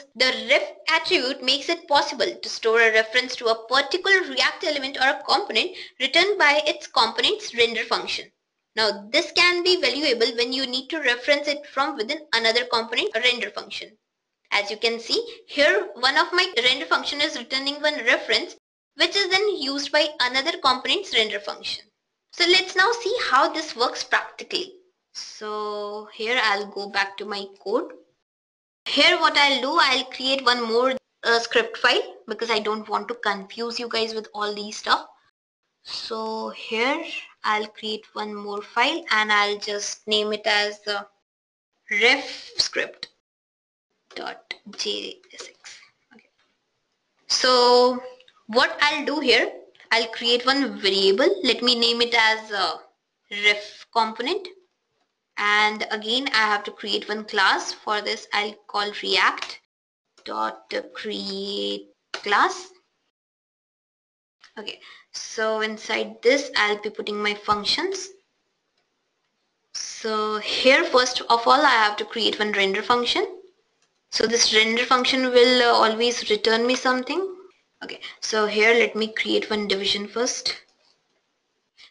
ref attribute makes it possible to store a reference to a particular React element or a component returned by its component's render function. Now this can be valuable when you need to reference it from within another component render function. As you can see here, one of my render function is returning one reference which is then used by another component's render function. So let's now see how this works practically. So here I'll go back to my code. Here what I'll do, I'll create one more script file because I don't want to confuse you guys with all these stuff. So here I'll create one more file and I'll just name it as the ref script .jsx. Okay. So what I'll do here, I'll create one variable. Let me name it as a ref component. And again, I have to create one class. For this, I'll call React.create class. Okay, so inside this, I'll be putting my functions. So here, first of all, I have to create one render function. So this render function will always return me something. Okay, so here let me create one division first.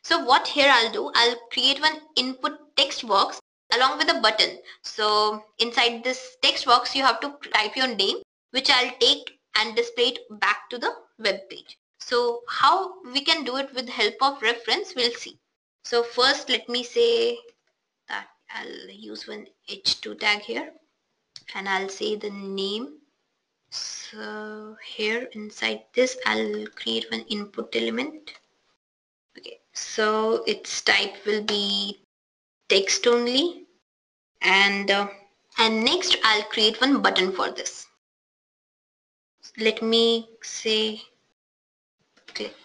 So what here I'll do, I'll create one input text box along with a button. So inside this text box you have to type your name, which I'll take and display it back to the web page. So how we can do it with help of reference, we'll see. So first let me say that I'll use one h2 tag here and I'll say the name. So here inside this I'll create one input element. Okay, so its type will be text only, and next I'll create one button for this. Let me say click.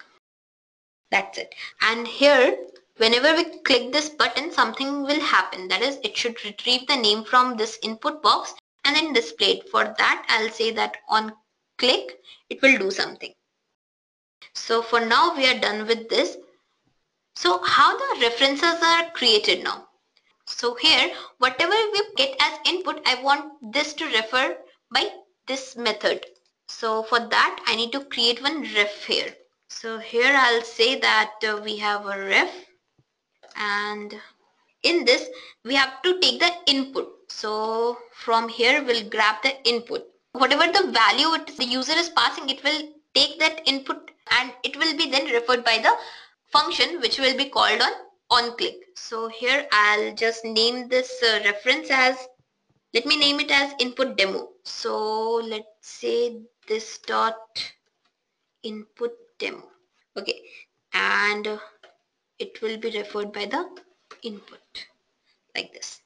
That's it. And here whenever we click this button, something will happen. That is, it should retrieve the name from this input box and then display it. For that I'll say that on click it will do something. So for now we are done with this. So how the references are created now? So here whatever we get as input, I want this to refer by this method. So for that I need to create one ref here. So here I'll say that we have a ref, and in this we have to take the input. So from here we'll grab the input. Whatever the value the user is passing, it will take that input and it will be then referred by the function which will be called on click. So here I'll just name this reference as, let me name it as input demo. So let's say this dot input demo. Okay, and it will be referred by the input like this.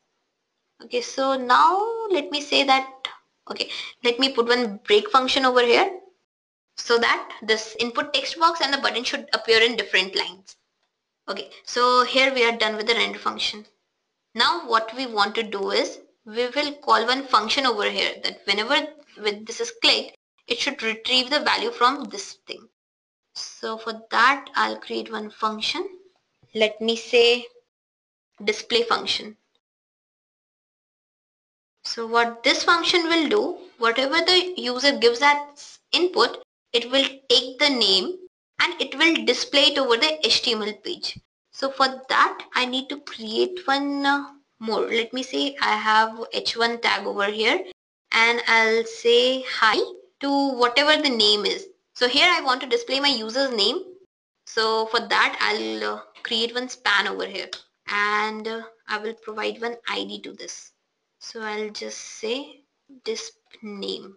Okay, so now let me say that, okay, let me put one break function over here so that this input text box and the button should appear in different lines. Okay, so here we are done with the render function. Now what we want to do is we will call one function over here that whenever this is clicked, it should retrieve the value from this thing. So for that, I'll create one function. Let me say display function. So what this function will do, whatever the user gives as input, it will take the name and it will display it over the HTML page. So for that, I need to create one more. Let me say I have h1 tag over here and I'll say hi to whatever the name is. So here I want to display my user's name. So for that, I'll create one span over here and I will provide one ID to this. So I'll just say disp name.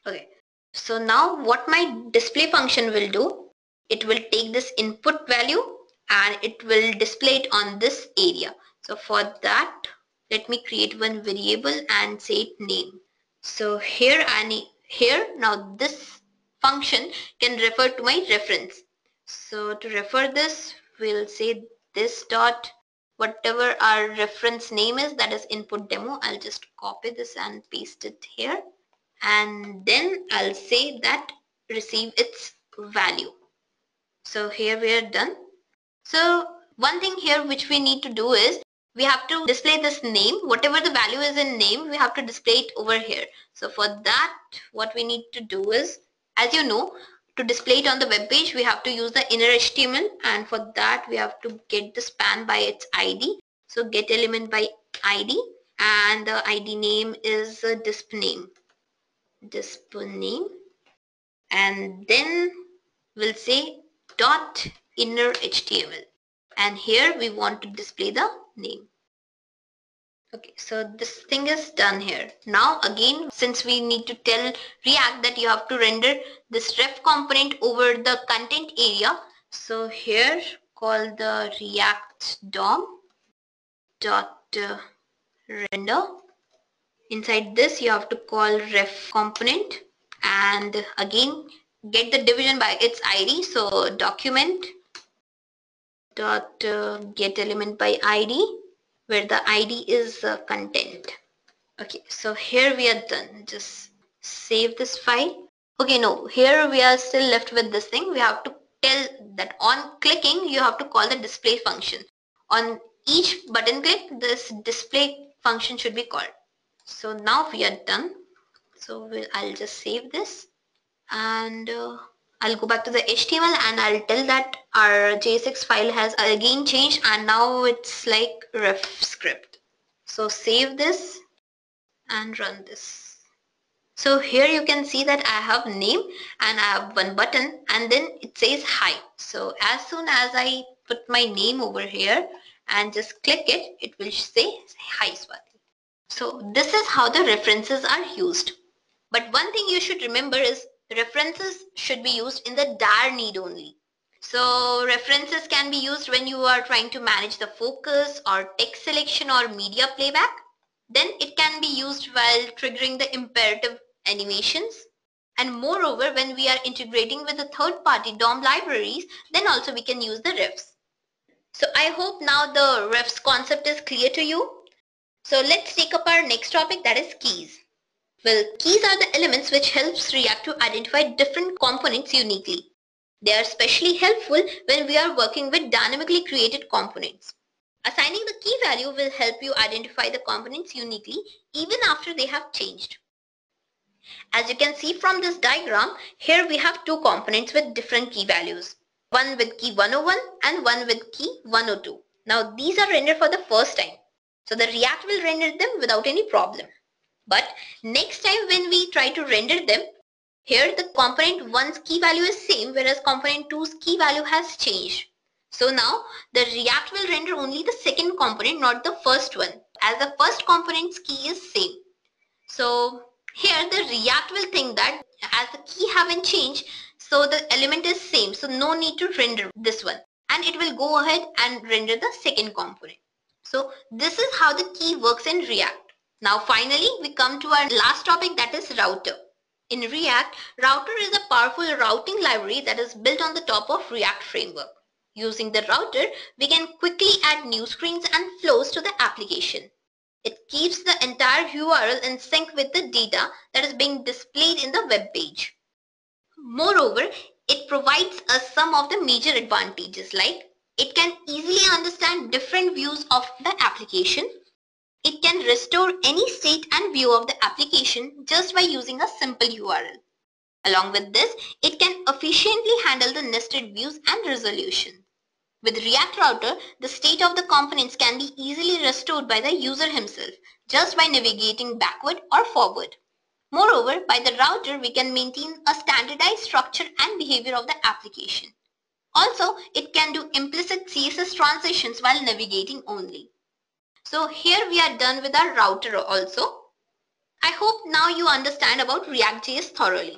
Okay. So now what my display function will do, it will take this input value and it will display it on this area. So for that, let me create one variable and say it name. So here now this function can refer to my reference. So to refer this, we'll say this dot whatever our reference name is, that is input demo. I'll just copy this and paste it here. And then I'll say that receive its value. So here we are done. So one thing here which we need to do is we have to display this name. Whatever the value is in name, we have to display it over here. So for that, what we need to do is, as you know, to display it on the web page, we have to use the inner HTML, and for that we have to get the span by its ID. So get element by ID, and the ID name is disp name, and then we'll say dot inner HTML, and here we want to display the name. Okay, so this thing is done here. Now again, since we need to tell React that you have to render this ref component over the content area, so here call the React DOM dot render. Inside this you have to call ref component and again get the division by its ID. So document dot get element by ID, where the ID is content. Okay, so here we are done. Just save this file. Okay, no, here we are still left with this thing. We have to tell that on clicking you have to call the display function. On each button click, this display function should be called. So now we are done. So I'll just save this and I'll go back to the HTML and I'll tell that our JSX file has again changed and now it's like ref script. So save this and run this. So here you can see that I have name and I have one button and then it says hi. So as soon as I put my name over here and just click it, it will say hi Swati. So this is how the references are used. But one thing you should remember is references should be used in the dire need only. So references can be used when you are trying to manage the focus or text selection or media playback. Then it can be used while triggering the imperative animations. And moreover, when we are integrating with the third-party DOM libraries, then also we can use the refs. So I hope now the refs concept is clear to you. So let's take up our next topic, that is keys. Well, keys are the elements which helps React to identify different components uniquely. They are especially helpful when we are working with dynamically created components. Assigning the key value will help you identify the components uniquely even after they have changed. As you can see from this diagram, here we have two components with different key values. One with key 101 and one with key 102. Now these are rendered for the first time. So the React will render them without any problem. But next time when we try to render them, here the component 1's key value is same whereas component 2's key value has changed. So now the React will render only the second component, not the first one, as the first component's key is same. So Here the React will think that as the key haven't changed, so the element is same, so no need to render this one, and it will go ahead and render the second component. So this is how the key works in React. Now finally we come to our last topic, that is router. In React, router is a powerful routing library that is built on the top of React framework. Using the router, we can quickly add new screens and flows to the application. It keeps the entire URL in sync with the data that is being displayed in the web page. Moreover, it provides us some of the major advantages, like it can easily understand different views of the application. It can restore any state and view of the application just by using a simple URL. Along with this, it can efficiently handle the nested views and resolution. With React Router, the state of the components can be easily restored by the user himself just by navigating backward or forward. Moreover, by the router, we can maintain a standardized structure and behavior of the application. Also, it can do implicit CSS transitions while navigating only. So here we are done with our router also. I hope now you understand about ReactJS thoroughly.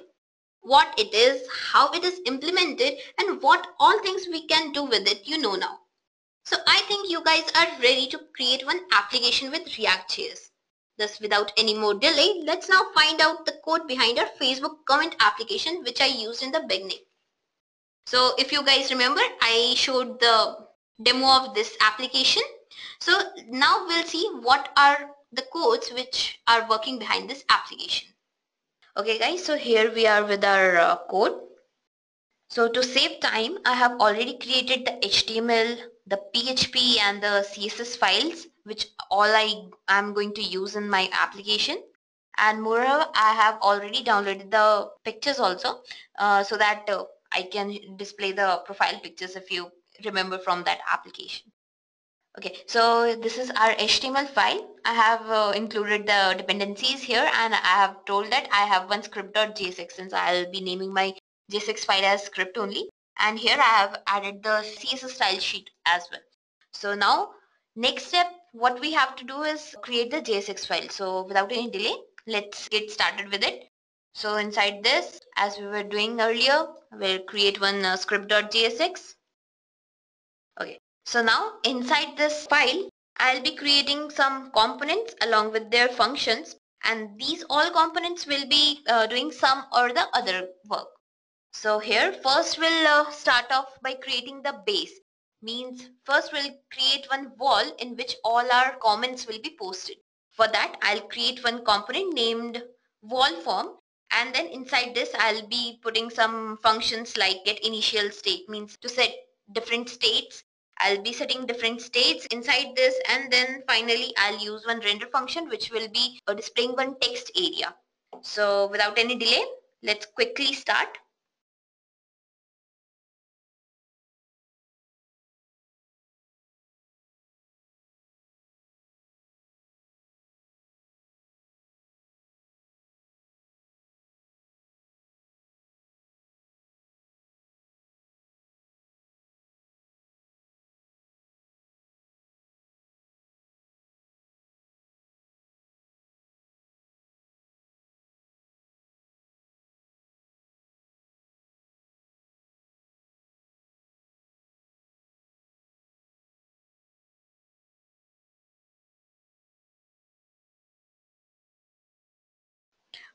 What it is, how it is implemented, and what all things we can do with it you know now. So I think you guys are ready to create one application with ReactJS. Thus, without any more delay, let's now find out the code behind our Facebook comment application which I used in the beginning. So if you guys remember, I showed the demo of this application. So now we'll see what are the codes which are working behind this application. Okay guys, so here we are with our code. So to save time, I have already created the HTML, the PHP and the CSS files, which all I am going to use in my application. And moreover, I have already downloaded the pictures also, so that I can display the profile pictures if you remember from that application. Okay, so this is our HTML file. I have included the dependencies here, and I have told that I have one script.js extension. So I'll be naming my JSX file as script only. And here I have added the CSS style sheet as well. So now, next step, what we have to do is create the JSX file. So without any delay, let's get started with it. So inside this, as we were doing earlier, we'll create one script.jsx. Okay, so now inside this file, I'll be creating some components along with their functions, and these all components will be doing some or the other work. So here first we'll start off by creating the base. Means first we'll create one wall in which all our comments will be posted. For that I'll create one component named wall form, and then inside this I'll be putting some functions like get initial state, means to set different states. I'll be setting different states inside this, and then finally I'll use one render function which will be displaying one text area. So without any delay, let's quickly start.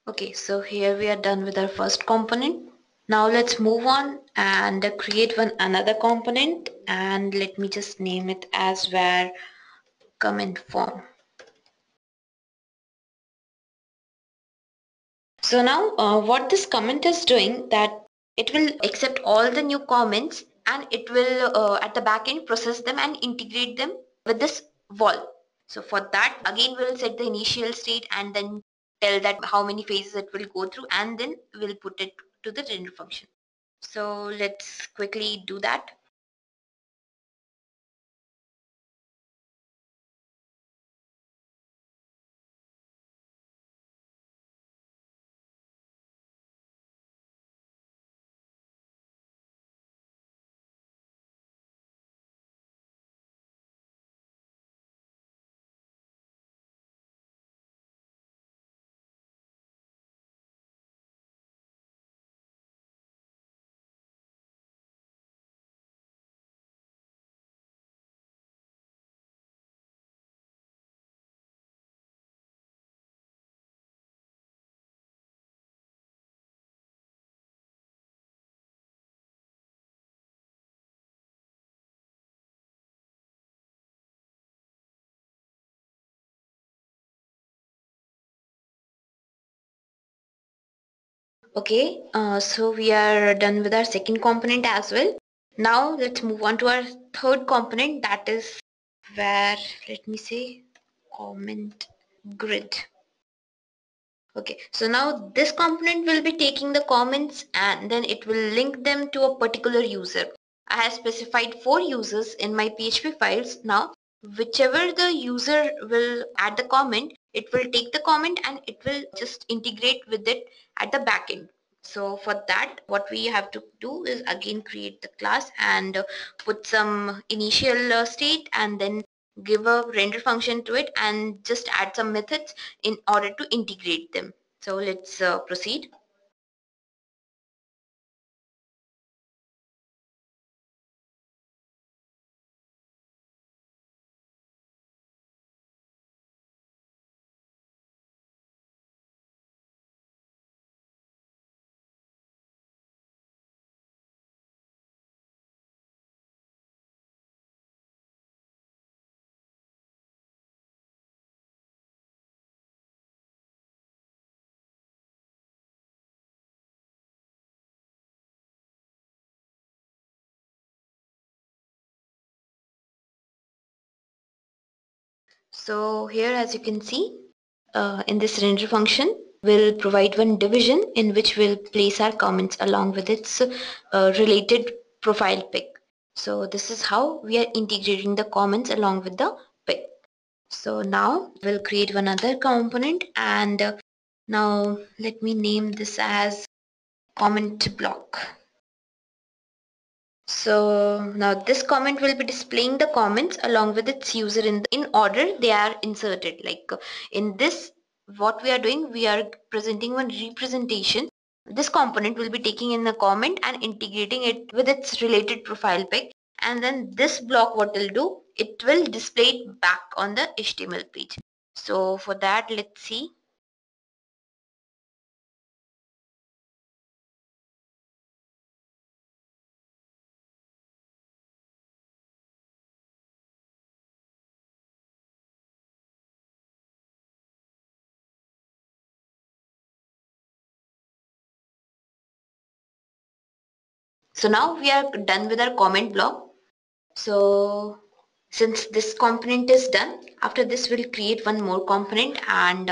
Okay, so here we are done with our first component. Now let's move on and create one another component, and let me just name it as where comment form. So now what this comment is doing, that it will accept all the new comments and it will at the back end process them and integrate them with this wall. So for that again we'll set the initial state and then tell that how many phases it will go through, and then we'll put it to the render function. So let's quickly do that. Okay, so we are done with our second component as well. Now let's move on to our third component, that is where, let me say, comment grid. Okay, so now this component will be taking the comments and then it will link them to a particular user. I have specified 4 users in my PHP files. Now, whichever the user will add the comment, it will take the comment and it will just integrate with it at the backend. So for that, what we have to do is again create the class and put some initial state and then give a render function to it and just add some methods in order to integrate them. So let's proceed. So here, as you can see, in this render function, we'll provide one division in which we'll place our comments along with its related profile pic. So this is how we are integrating the comments along with the pic. So now we'll create one other component and now let me name this as comment block. So now this comment will be displaying the comments along with its user in order they are inserted. Like in this, what we are doing, we are presenting one representation. This component will be taking in the comment and integrating it with its related profile pic. And then this block, what will do, it will display it back on the HTML page. So for that, let's see. So now we are done with our comment block. So since this component is done, after this we'll create one more component and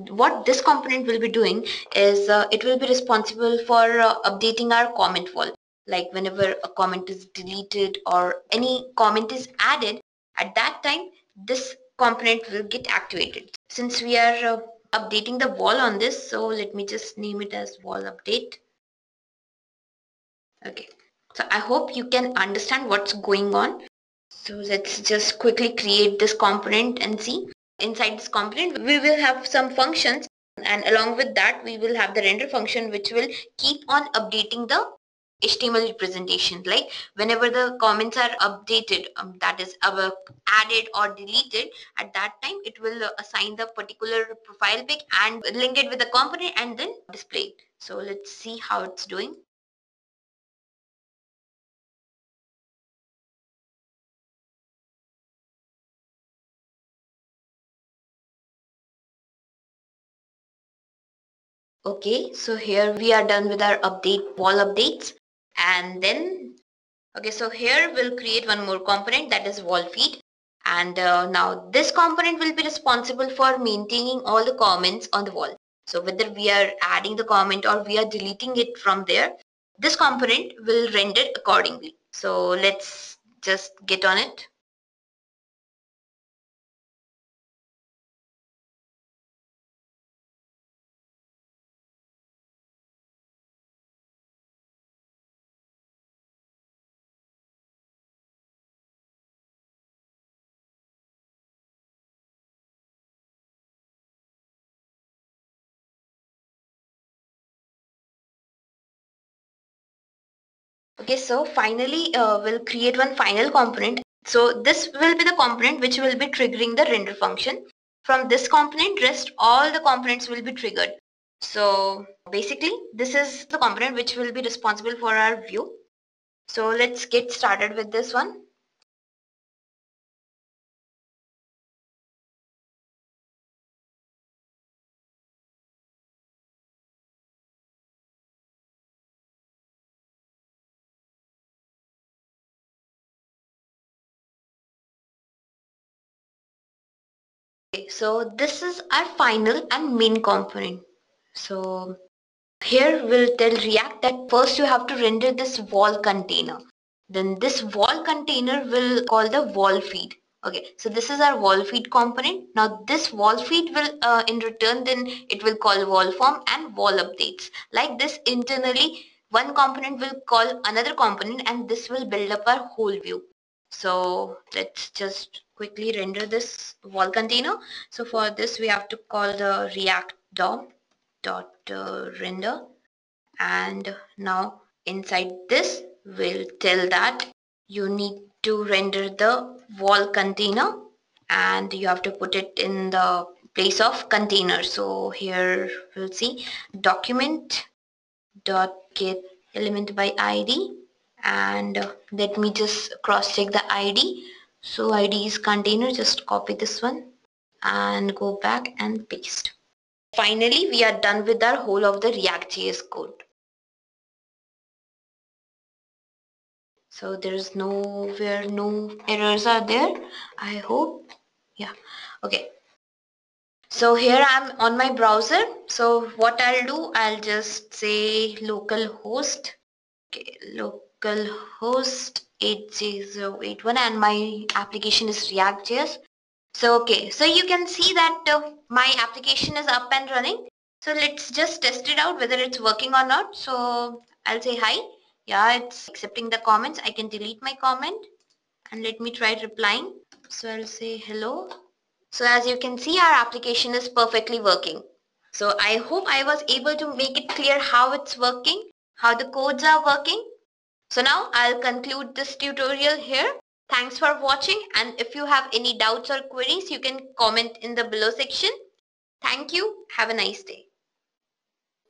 what this component will be doing is it will be responsible for updating our comment wall. Like whenever a comment is deleted or any comment is added, at that time this component will get activated. Since we are updating the wall on this, so let me just name it as wall update. Okay, so I hope you can understand what's going on. So let's just quickly create this component and see. Inside this component, we will have some functions and along with that, we will have the render function which will keep on updating the HTML representation. Like whenever the comments are updated, that is added or deleted, at that time it will assign the particular profile pic and link it with the component and then display it. So let's see how it's doing. Okay, so here we are done with our update wall updates and then okay, so here we'll create one more component, that is wall feed, and now this component will be responsible for maintaining all the comments on the wall. So whether we are adding the comment or we are deleting it from there, this component will render accordingly. So let's just get on it. Okay, so finally we'll create one final component. So this will be the component which will be triggering the render function. From this component, rest all the components will be triggered. So basically, this is the component which will be responsible for our view. So let's get started with this one. Okay, so this is our final and main component. So here we'll tell React that first you have to render this wall container. Then this wall container will call the wall feed. Okay, so this is our wall feed component. Now this wall feed will in return then it will call wall form and wall updates. Like this internally one component will call another component and this will build up our whole view. So let's just quickly render this wall container. So for this we have to call the React DOM dot render, and now inside this we'll tell that you need to render the wall container and you have to put it in the place of container. So here we'll see document dot get element by id, and let me just cross check the id. So id is container, just copy this one and go back and paste. Finally, we are done with our whole of the ReactJS code. So there is no errors are there, I hope. Yeah, okay. So here I'm on my browser. So what I'll do, I'll just say localhost. Okay, localhost 8081 and my application is ReactJS. So okay, so you can see that my application is up and running. So let's just test it out whether it's working or not. So I'll say hi. Yeah, it's accepting the comments. I can delete my comment and let me try replying. So I'll say hello. So as you can see, our application is perfectly working. So I hope I was able to make it clear how it's working, how the codes are working. So now I'll conclude this tutorial here. Thanks for watching, and if you have any doubts or queries, you can comment in the below section. Thank you. Have a nice day.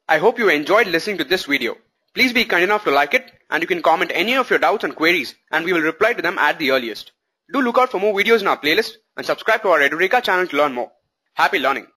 I hope you enjoyed listening to this video. Please be kind enough to like it, and you can comment any of your doubts and queries and we will reply to them at the earliest. Do look out for more videos in our playlist and subscribe to our Edureka channel to learn more. Happy learning!